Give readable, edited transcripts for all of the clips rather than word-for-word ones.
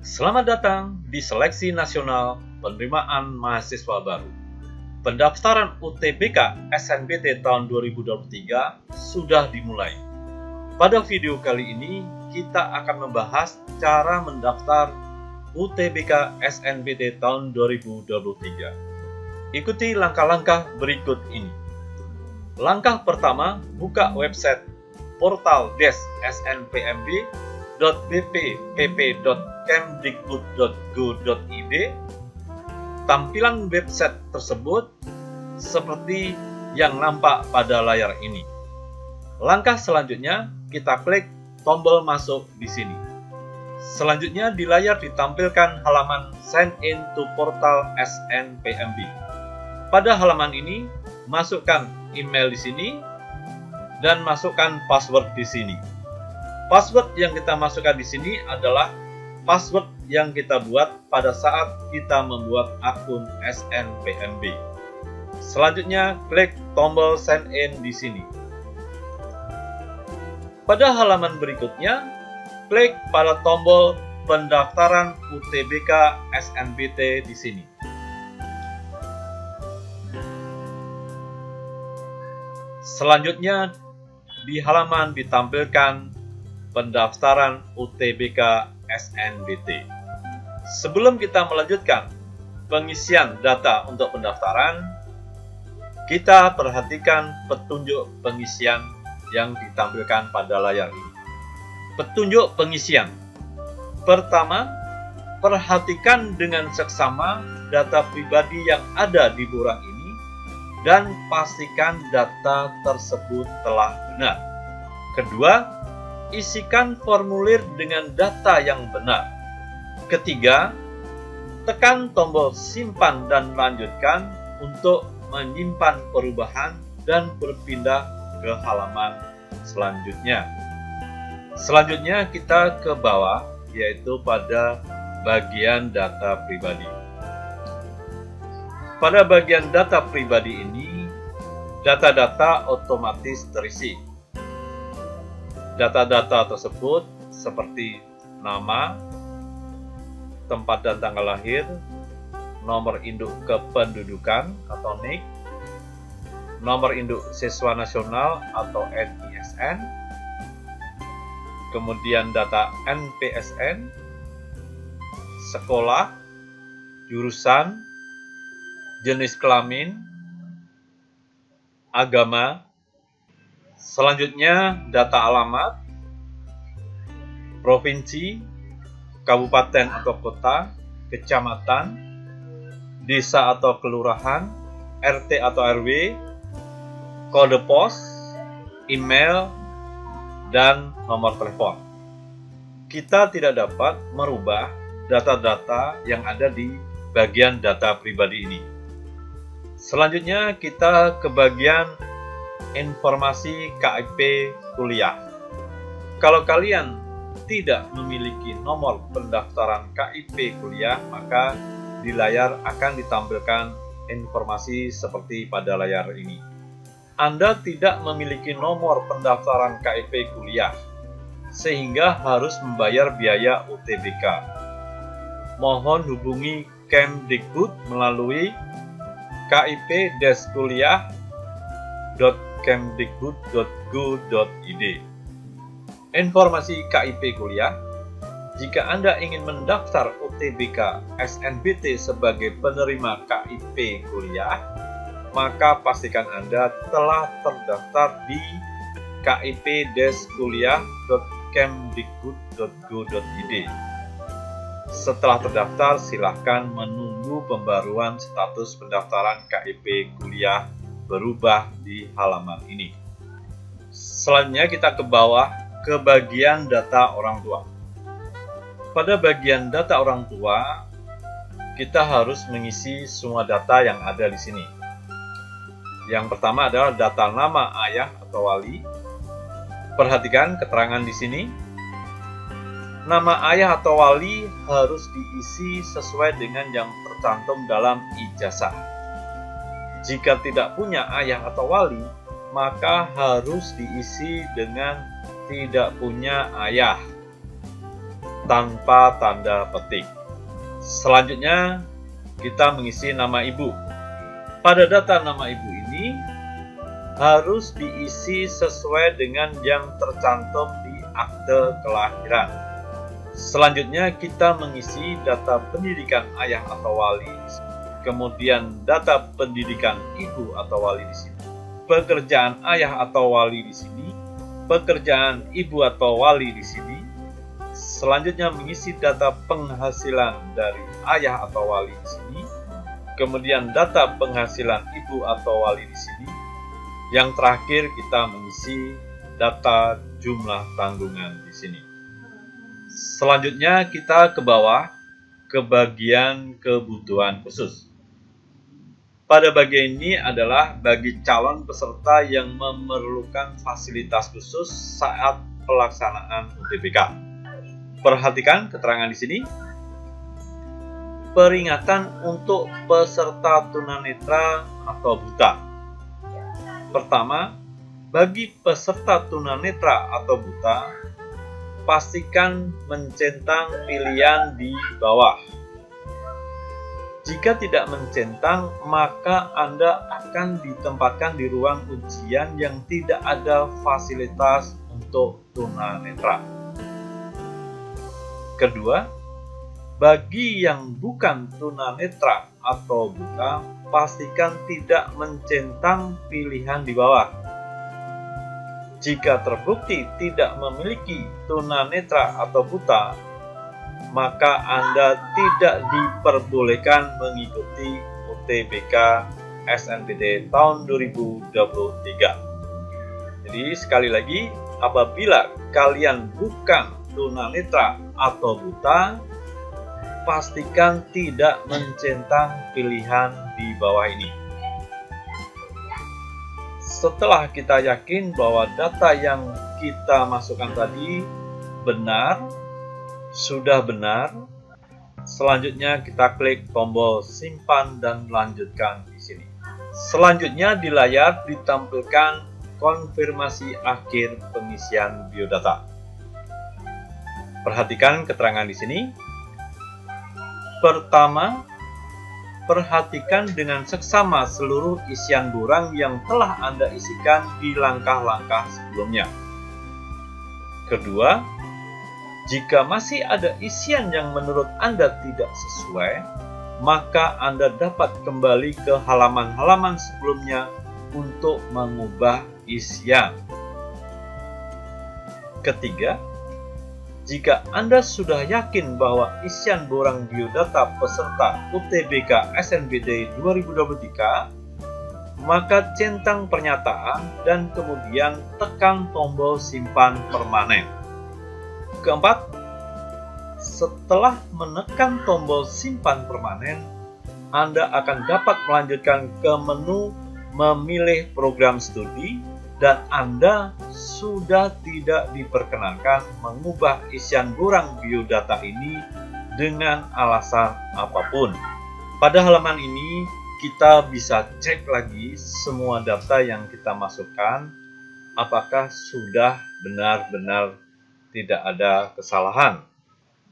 Selamat datang di Seleksi Nasional Penerimaan Mahasiswa Baru. Pendaftaran UTBK SNBT tahun 2023 sudah dimulai. Pada video kali ini, kita akan membahas cara mendaftar UTBK SNBT tahun 2023. Ikuti langkah-langkah berikut ini. Langkah pertama, buka website portal-snpmb.bppp.kemdikbud.go.id. Tampilan website tersebut seperti yang nampak pada layar ini. Langkah selanjutnya, kita klik tombol masuk di sini. Selanjutnya di layar ditampilkan halaman Sign in to Portal SNPMB. Pada halaman ini, masukkan email di sini dan masukkan password di sini. Password yang kita masukkan di sini adalah password yang kita buat pada saat kita membuat akun SNPMB. Selanjutnya, klik tombol sign in di sini. Pada halaman berikutnya, klik pada tombol pendaftaran UTBK SNBT di sini. Selanjutnya, di halaman ditampilkan pendaftaran UTBK SNBT. Sebelum kita melanjutkan pengisian data untuk pendaftaran, kita perhatikan petunjuk pengisian yang ditampilkan pada layar ini. Petunjuk pengisian. Pertama, perhatikan dengan seksama data pribadi yang ada di borang ini dan pastikan data tersebut telah benar. Kedua, isikan formulir dengan data yang benar. Ketiga, tekan tombol simpan dan lanjutkan untuk menyimpan perubahan dan berpindah ke halaman selanjutnya. Selanjutnya kita ke bawah, yaitu pada bagian data pribadi. Pada bagian data pribadi ini, data-data otomatis terisi. Data-data tersebut seperti nama, tempat dan tanggal lahir, nomor induk kependudukan atau NIK, nomor induk siswa nasional atau NISN, kemudian data NPSN, sekolah, jurusan, jenis kelamin, agama. Selanjutnya data alamat, provinsi, kabupaten atau kota, kecamatan, desa atau kelurahan, RT atau RW, kode pos, email, dan nomor telepon. Kita tidak dapat merubah data-data yang ada di bagian data pribadi ini. Selanjutnya kita ke bagian informasi KIP kuliah. Kalau kalian tidak memiliki nomor pendaftaran KIP kuliah, maka di layar akan ditampilkan informasi seperti pada layar ini. Anda tidak memiliki nomor pendaftaran KIP kuliah, sehingga harus membayar biaya UTBK. Mohon hubungi Kemdikbud melalui kip-kuliah.kemdikbud.go.id. Informasi KIP kuliah. Jika Anda ingin mendaftar UTBK SNBT sebagai penerima KIP kuliah, maka pastikan Anda telah terdaftar di kip-kuliah.kemdikbud.go.id. Setelah terdaftar, silakan menunggu pembaruan status pendaftaran KIP kuliah berubah di halaman ini. Selanjutnya kita ke bawah, ke bagian data orang tua. Pada bagian data orang tua, kita harus mengisi semua data yang ada di sini. Yang pertama adalah data nama ayah atau wali. Perhatikan keterangan di sini. Nama ayah atau wali harus diisi sesuai dengan yang tercantum dalam ijazah. Jika tidak punya ayah atau wali, maka harus diisi dengan tidak punya ayah. tanpa tanda petik. Selanjutnya, kita mengisi nama ibu. Pada data nama ibu ini harus diisi sesuai dengan yang tercantum di akte kelahiran. Selanjutnya, kita mengisi data pendidikan ayah atau wali, kemudian data pendidikan ibu atau wali di sini, pekerjaan ayah atau wali di sini, pekerjaan ibu atau wali di sini. Selanjutnya mengisi data penghasilan dari ayah atau wali di sini, kemudian data penghasilan ibu atau wali di sini. Yang terakhir kita mengisi data jumlah tanggungan di sini. Selanjutnya kita ke bawah ke bagian kebutuhan khusus. Pada bagian ini adalah bagi calon peserta yang memerlukan fasilitas khusus saat pelaksanaan UTBK. Perhatikan keterangan di sini. Peringatan untuk peserta tunanetra atau buta. Pertama, bagi peserta tunanetra atau buta, pastikan mencentang pilihan di bawah. Jika tidak mencentang, maka Anda akan ditempatkan di ruang ujian yang tidak ada fasilitas untuk tunanetra. Kedua, bagi yang bukan tunanetra atau buta, pastikan tidak mencentang pilihan di bawah. Jika terbukti tidak memiliki tunanetra atau buta, maka Anda tidak diperbolehkan mengikuti UTBK SNBT tahun 2023. Jadi sekali lagi, apabila kalian bukan tunanetra atau buta, pastikan tidak mencentang pilihan di bawah ini. Setelah kita yakin bahwa data yang kita masukkan tadi benar, sudah benar, selanjutnya kita klik tombol simpan dan lanjutkan di sini. Selanjutnya di layar ditampilkan konfirmasi akhir pengisian biodata. Perhatikan keterangan di sini. Pertama, perhatikan dengan seksama seluruh isian borang yang telah Anda isikan di langkah-langkah sebelumnya. Kedua, jika masih ada isian yang menurut Anda tidak sesuai, maka Anda dapat kembali ke halaman-halaman sebelumnya untuk mengubah isian. Ketiga, jika Anda sudah yakin bahwa isian borang biodata peserta UTBK SNBT 2023, maka centang pernyataan dan kemudian tekan tombol simpan permanen. Keempat, setelah menekan tombol simpan permanen, Anda akan dapat melanjutkan ke menu memilih program studi dan Anda sudah tidak diperkenankan mengubah isian borang biodata ini dengan alasan apapun. Pada halaman ini, kita bisa cek lagi semua data yang kita masukkan, apakah sudah benar-benar tidak ada kesalahan.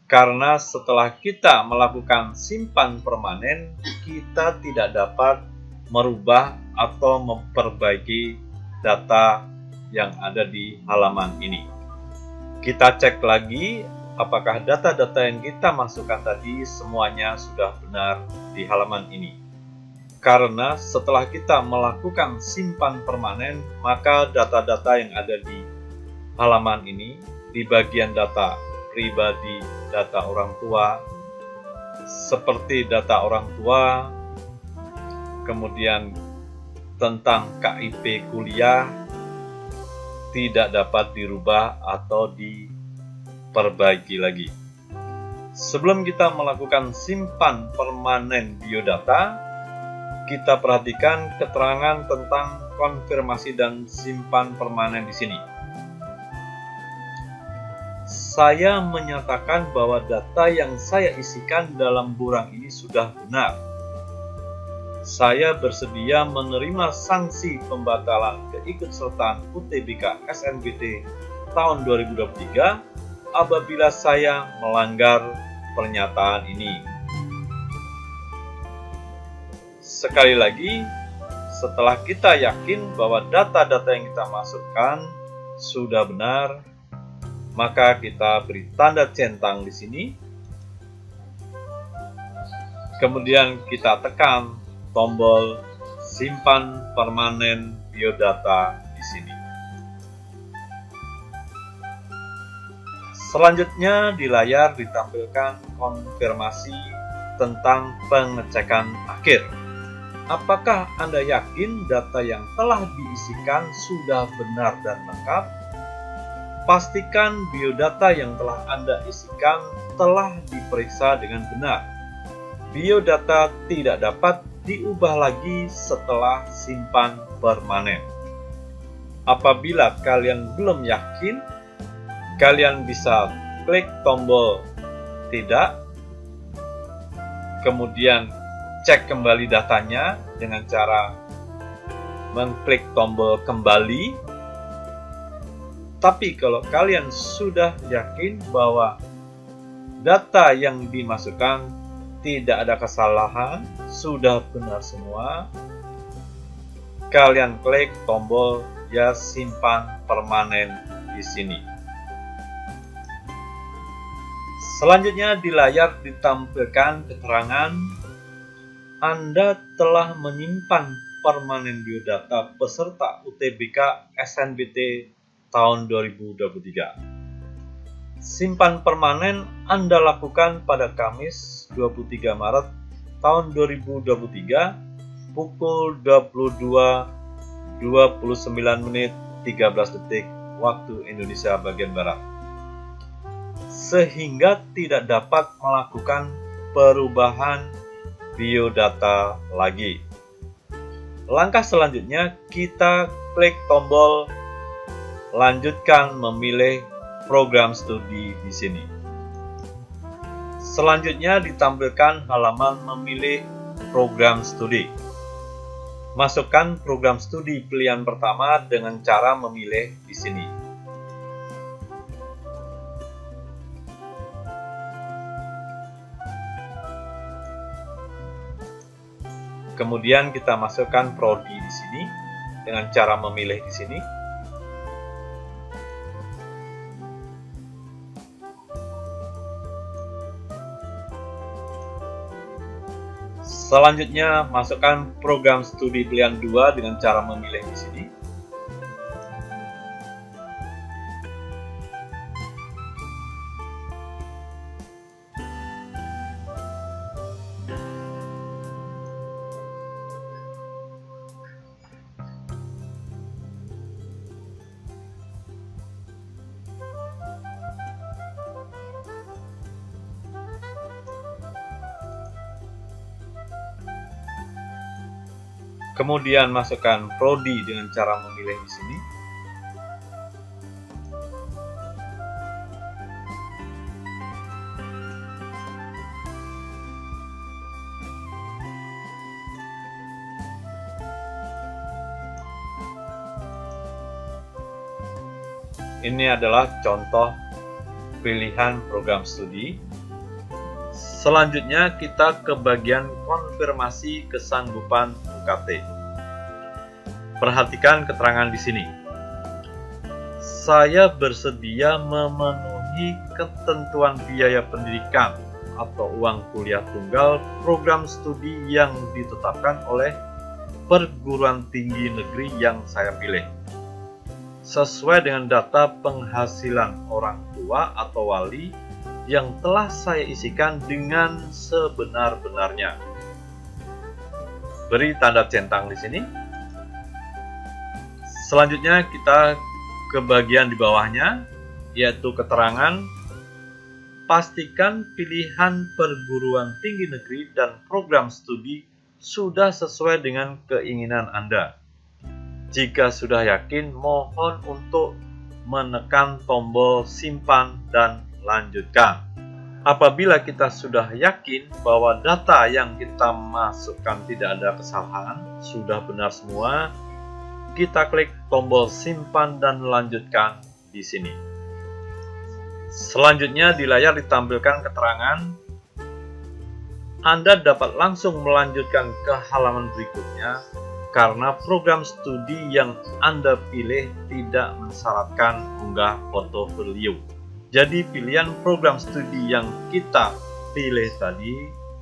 Karena setelah kita melakukan simpan permanen, kita tidak dapat merubah atau memperbaiki data yang ada di halaman ini. Kita cek lagi apakah data-data yang kita masukkan tadi semuanya sudah benar di halaman ini. Karena setelah kita melakukan simpan permanen, maka data-data yang ada di halaman ini, di bagian data pribadi, data orang tua, seperti data orang tua, kemudian tentang KIP kuliah, tidak dapat dirubah atau diperbaiki lagi. Sebelum kita melakukan simpan permanen biodata, kita perhatikan keterangan tentang konfirmasi dan simpan permanen di sini. Saya menyatakan bahwa data yang saya isikan dalam borang ini sudah benar. Saya bersedia menerima sanksi pembatalan keikutsertaan UTBK SNBT tahun 2023 apabila saya melanggar pernyataan ini. Sekali lagi, setelah kita yakin bahwa data-data yang kita masukkan sudah benar, maka kita beri tanda centang di sini. Kemudian kita tekan tombol simpan permanen biodata di sini. Selanjutnya di layar ditampilkan konfirmasi tentang pengecekan akhir. Apakah Anda yakin data yang telah diisikan sudah benar dan lengkap? Pastikan biodata yang telah Anda isikan telah diperiksa dengan benar. Biodata tidak dapat diubah lagi setelah simpan permanen. Apabila kalian belum yakin, kalian bisa klik tombol tidak, kemudian cek kembali datanya dengan cara mengklik tombol kembali. Tapi kalau kalian sudah yakin bahwa data yang dimasukkan tidak ada kesalahan, sudah benar semua, kalian klik tombol ya simpan permanen di sini. Selanjutnya di layar ditampilkan keterangan Anda telah menyimpan permanen biodata peserta UTBK SNBT tahun 2023. Simpan permanen Anda lakukan pada Kamis 23 Maret tahun 2023 pukul 22.29 menit 13 detik waktu Indonesia bagian Barat, sehingga tidak dapat melakukan perubahan biodata lagi. Langkah selanjutnya kita klik tombol lanjutkan memilih program studi di sini. Selanjutnya ditampilkan halaman memilih program studi. Masukkan program studi pilihan pertama dengan cara memilih di sini. Kemudian kita masukkan prodi di sini dengan cara memilih di sini. Selanjutnya masukkan program studi pilihan 2 dengan cara memilih di sini. Kemudian masukkan prodi dengan cara memilih di sini. Ini adalah contoh pilihan program studi. Selanjutnya kita ke bagian konfirmasi kesanggupan UKT. Perhatikan keterangan di sini. Saya bersedia memenuhi ketentuan biaya pendidikan atau uang kuliah tunggal program studi yang ditetapkan oleh perguruan tinggi negeri yang saya pilih, sesuai dengan data penghasilan orang tua atau wali yang telah saya isikan dengan sebenar-benarnya. Beri tanda centang di sini. Selanjutnya kita ke bagian di bawahnya, yaitu keterangan. Pastikan pilihan perguruan tinggi negeri dan program studi sudah sesuai dengan keinginan Anda. Jika sudah yakin, mohon untuk menekan tombol simpan dan lanjutkan. Apabila kita sudah yakin bahwa data yang kita masukkan tidak ada kesalahan, sudah benar semua, kita klik tombol simpan dan lanjutkan di sini. Selanjutnya di layar ditampilkan keterangan Anda dapat langsung melanjutkan ke halaman berikutnya karena program studi yang Anda pilih tidak mensyaratkan unggah portofolio. Jadi pilihan program studi yang kita pilih tadi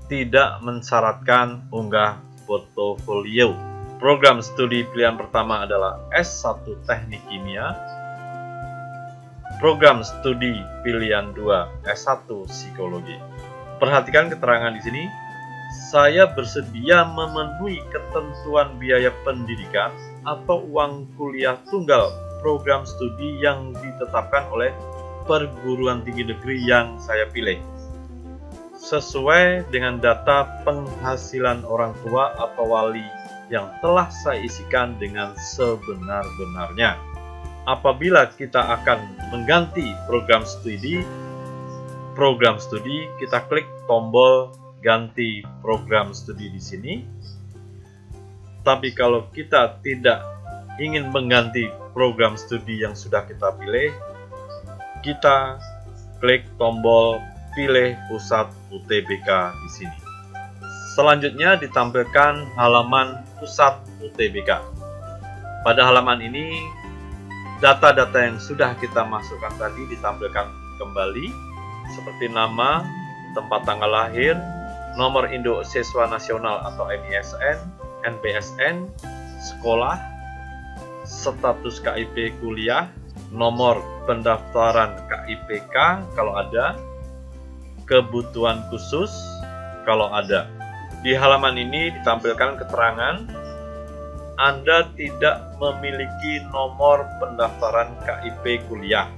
tidak mensyaratkan unggah portofolio. Program studi pilihan pertama adalah S1 Teknik Kimia. Program studi pilihan 2 S1 Psikologi. Perhatikan keterangan di sini. Saya bersedia memenuhi ketentuan biaya pendidikan atau uang kuliah tunggal program studi yang ditetapkan oleh perguruan tinggi negeri yang saya pilih, sesuai dengan data penghasilan orang tua atau wali yang telah saya isikan dengan sebenar-benarnya. Apabila kita akan mengganti program studi, kita klik tombol ganti program studi di sini. Tapi kalau kita tidak ingin mengganti program studi yang sudah kita pilih, kita klik tombol pilih pusat UTBK di sini. Selanjutnya ditampilkan halaman pusat UTBK. Pada halaman ini, data-data yang sudah kita masukkan tadi ditampilkan kembali, seperti nama, tempat tanggal lahir, nomor induk siswa nasional atau NISN, NPSN, sekolah, status KIP kuliah, nomor pendaftaran KIPK kalau ada, kebutuhan khusus kalau ada. Di halaman ini ditampilkan keterangan Anda tidak memiliki nomor pendaftaran KIP kuliah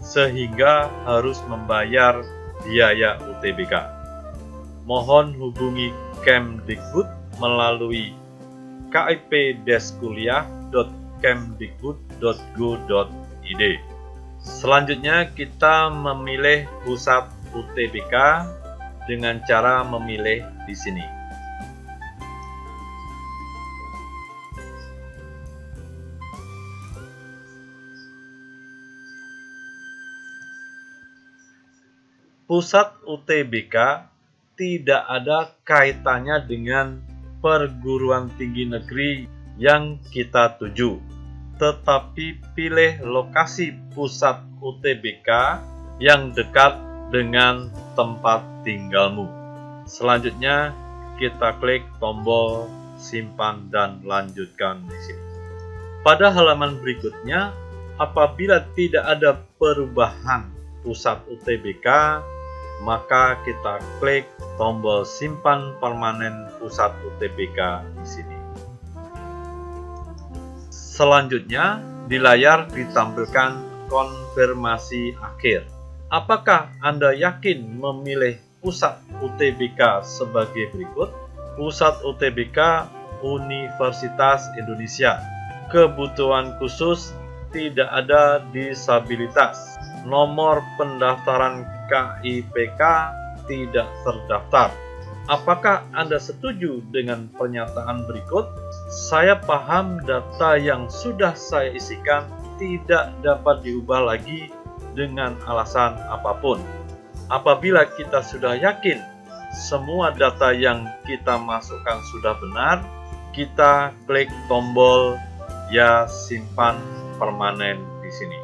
sehingga harus membayar biaya UTBK. Mohon hubungi Kemdikbud melalui kip-kuliah.kemdikbud.go.id. Selanjutnya kita memilih pusat UTBK dengan cara memilih di sini. Pusat UTBK tidak ada kaitannya dengan perguruan tinggi negeri yang kita tuju, tetapi pilih lokasi pusat UTBK yang dekat dengan tempat tinggalmu. Selanjutnya kita klik tombol simpan dan lanjutkan di sini. Pada halaman berikutnya, apabila tidak ada perubahan pusat UTBK, maka kita klik tombol simpan permanen pusat UTBK di sini. Selanjutnya, di layar ditampilkan konfirmasi akhir. Apakah Anda yakin memilih pusat UTBK sebagai berikut? Pusat UTBK Universitas Indonesia. Kebutuhan khusus, tidak ada disabilitas. Nomor pendaftaran KIPK tidak terdaftar. Apakah Anda setuju dengan pernyataan berikut? Saya paham data yang sudah saya isikan tidak dapat diubah lagi dengan alasan apapun. Apabila kita sudah yakin semua data yang kita masukkan sudah benar, kita klik tombol ya simpan permanen di sini.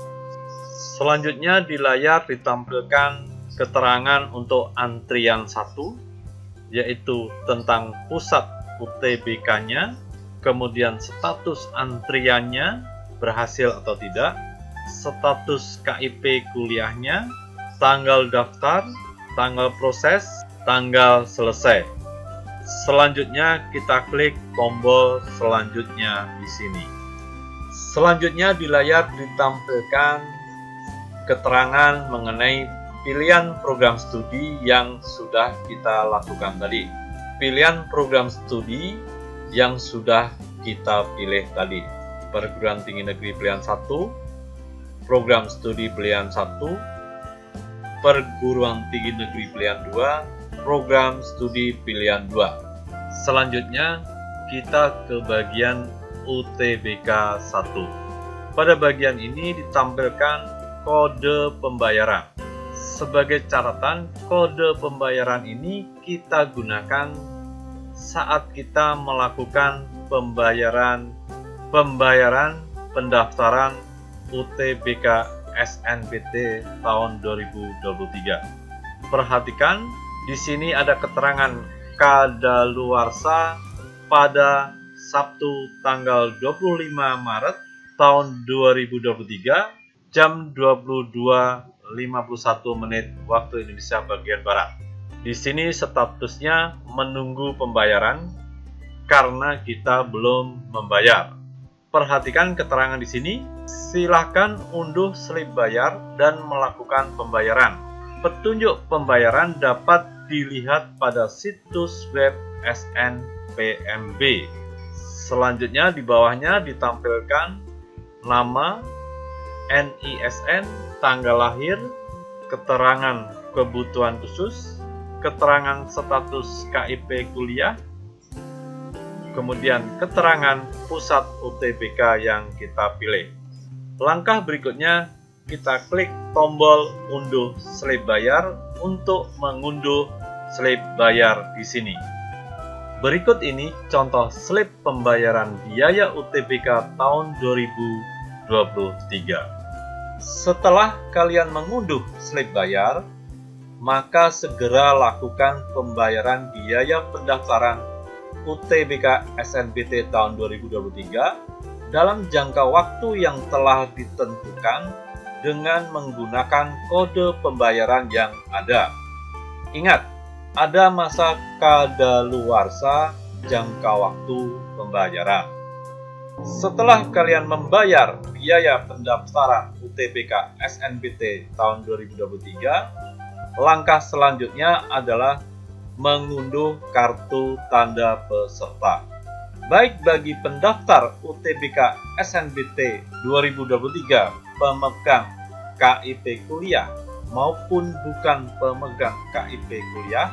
Selanjutnya di layar ditampilkan keterangan untuk antrian 1, yaitu tentang pusat UTBK-nya, kemudian status antriannya berhasil atau tidak, status KIP kuliahnya, tanggal daftar, tanggal proses, tanggal selesai. Selanjutnya kita klik tombol selanjutnya di sini. Selanjutnya di layar ditampilkan keterangan mengenai pilihan program studi yang sudah kita lakukan tadi. Pilihan program studi yang sudah kita pilih tadi. Perguruan tinggi negeri pilihan 1, program studi pilihan 1, perguruan tinggi negeri pilihan 2, program studi pilihan 2. Selanjutnya kita ke bagian UTBK 1. Pada bagian ini ditampilkan kode pembayaran. Sebagai catatan, kode pembayaran ini kita gunakan saat kita melakukan pembayaran pendaftaran UTBK SNBT tahun 2023. Perhatikan, di sini ada keterangan kadaluarsa pada Sabtu tanggal 25 Maret tahun 2023 jam 22.51 waktu Indonesia bagian Barat. Di sini statusnya menunggu pembayaran karena kita belum membayar. Perhatikan keterangan di sini. Silahkan unduh slip bayar dan melakukan pembayaran. Petunjuk pembayaran dapat dilihat pada situs web SNPMB. Selanjutnya di bawahnya ditampilkan nama, NISN, tanggal lahir, keterangan kebutuhan khusus, keterangan status KIP kuliah, kemudian keterangan pusat UTBK yang kita pilih. Langkah berikutnya, kita klik tombol unduh slip bayar untuk mengunduh slip bayar di sini. Berikut ini contoh slip pembayaran biaya UTBK tahun 2023. Setelah kalian mengunduh slip bayar, maka segera lakukan pembayaran biaya pendaftaran UTBK SNBT tahun 2023 dalam jangka waktu yang telah ditentukan dengan menggunakan kode pembayaran yang ada. Ingat, ada masa kadaluarsa jangka waktu pembayaran. Setelah kalian membayar biaya pendaftaran UTBK SNBT tahun 2023, langkah selanjutnya adalah mengunduh kartu tanda peserta. Baik bagi pendaftar UTBK SNBT 2023 pemegang KIP kuliah maupun bukan pemegang KIP kuliah,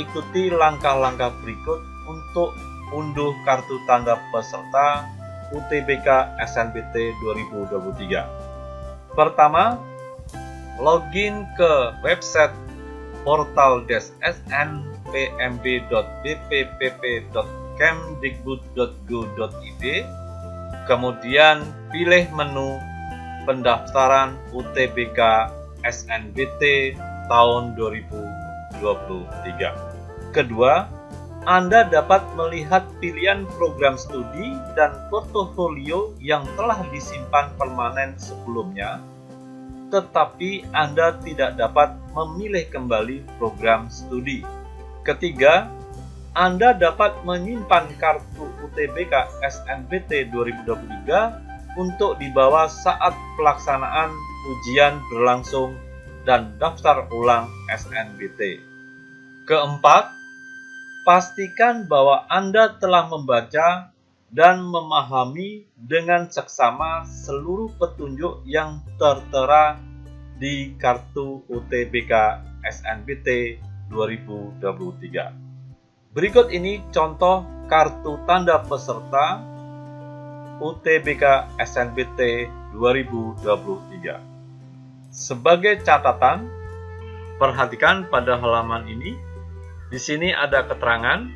ikuti langkah-langkah berikut untuk unduh kartu tanda peserta UTBK SNBT 2023. Pertama, login ke website portal-npmb.bppp.kemdikbud.go.id, kemudian pilih menu pendaftaran UTBK SNBT tahun 2023. Kedua, Anda dapat melihat pilihan program studi dan portofolio yang telah disimpan permanen sebelumnya, tetapi Anda tidak dapat memilih kembali program studi. Ketiga, Anda dapat menyimpan kartu UTBK SNBT 2023 untuk dibawa saat pelaksanaan ujian berlangsung dan daftar ulang SNBT. Keempat, pastikan bahwa Anda telah membaca dan memahami dengan seksama seluruh petunjuk yang tertera di kartu UTBK SNBT 2023. Berikut ini contoh kartu tanda peserta UTBK SNBT 2023. Sebagai catatan, perhatikan pada halaman ini. Di sini ada keterangan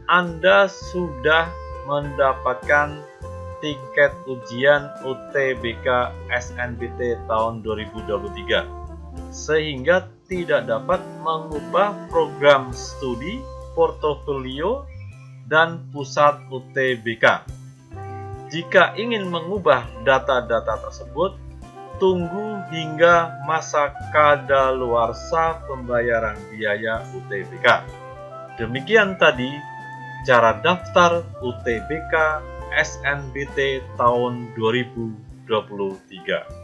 Anda sudah mendapatkan tiket ujian UTBK SNBT tahun 2023, sehingga tidak dapat mengubah program studi, portofolio, dan pusat UTBK. Jika ingin mengubah data-data tersebut, tunggu hingga masa kadaluarsa pembayaran biaya UTBK. Demikian tadi cara daftar UTBK SNBT tahun 2023.